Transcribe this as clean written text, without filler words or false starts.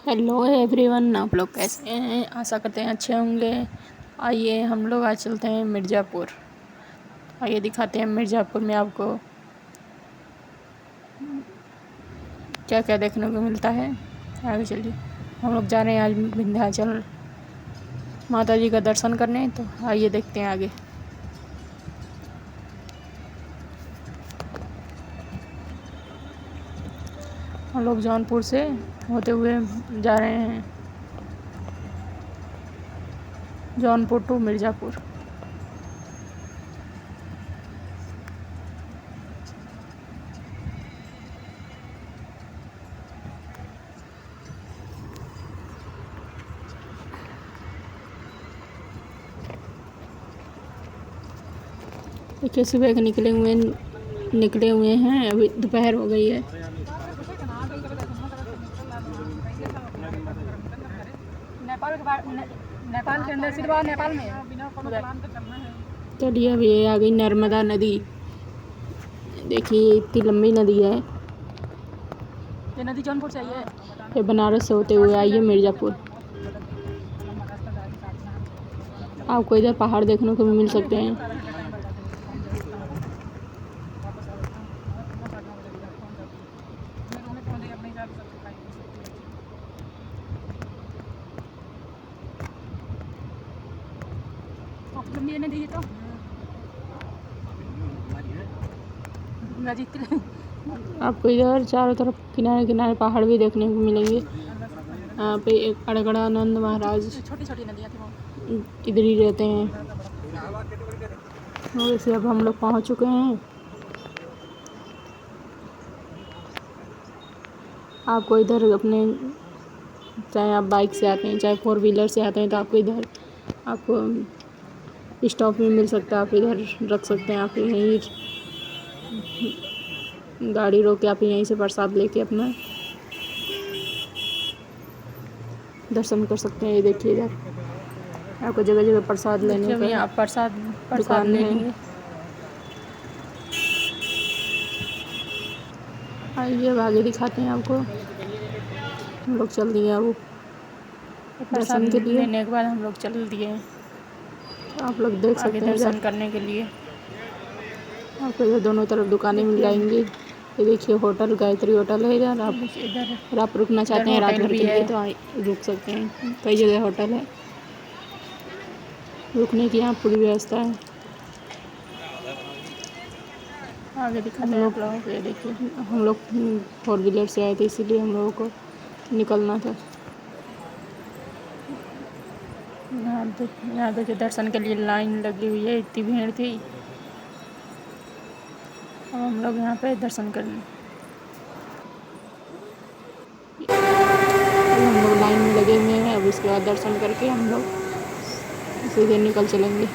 Hello everyone, आप लोग कैसे हैं? आशा करते हैं अच्छे होंगे। आइए हम लोग आज चलते हैं मिर्ज़ापुर। आइए दिखाते हैं मिर्ज़ापुर में आपको क्या क्या देखने को मिलता है। आगे चलिए, हम लोग जा रहे हैं आज विंध्याचल माता जी का दर्शन करने, तो आइए देखते हैं आगे। हम लोग जौनपुर से होते हुए जा रहे हैं जौनपुर टू मिर्ज़ापुर। देखिए सुबह के निकले हुए हैं, अभी दोपहर हो गई है। नेपाल के अंदर सिर्फ नेपाल में चलिए अभी ये आ गई नर्मदा नदी। देखिए इतनी लंबी नदी है। ये नदी जौनपुर से आई है, ये बनारस से होते हुए आई है मिर्ज़ापुर। आपको इधर पहाड़ देखने को भी मिल सकते हैं। आपको इधर चारों तरफ किनारे किनारे पहाड़ भी देखने को मिलेंगे। यहाँ पे एक अड़गड़ानंद महाराज छोटी नदियाँ थी, इधर ही रहते हैं। वैसे अब हम लोग पहुँच चुके हैं। आपको इधर अपने, चाहे आप बाइक से आते हैं चाहे 4 व्हीलर से आते हैं, तो आपको इधर आपको स्टॉप भी मिल सकता है। आप इधर रख सकते हैं। आप यहीं गाड़ी रोक के आप यहीं से प्रसाद लेके अपना दर्शन कर सकते हैं। ये देखिए इधर आपको जगह जगह प्रसाद लेने का आप प्रसाद ले लेंगे। आइए अब आगे दिखाते हैं आपको। हम लोग चल दिए अब दर्शन के लिए। लेने के बाद हम लोग चल दिए, आप लोग देख सकते हैं दर्शन करने के लिए। आपको इधर दोनों तरफ दुकानें मिल जाएंगी। ये देखिए होटल गायत्री होटल है इधर। आप रुकना चाहते हैं रात भर के लिए तो रुक सकते हैं। कई जगह होटल है, रुकने की यहाँ पूरी व्यवस्था है। आगे दिखाते हैं आप लोगों को। ये देखिए हम लोग 4 व्हीलर से आए थे, इसीलिए हम लोगों को निकलना था। यहाँ देखिए दर्शन के लिए लाइन लगी हुई है, इतनी भीड़ थी। अब हम लोग यहाँ पे दर्शन करने, हम लोग लाइन में लगे हुए हैं। अब इसके बाद दर्शन करके हम लोग सीधे निकल चलेंगे।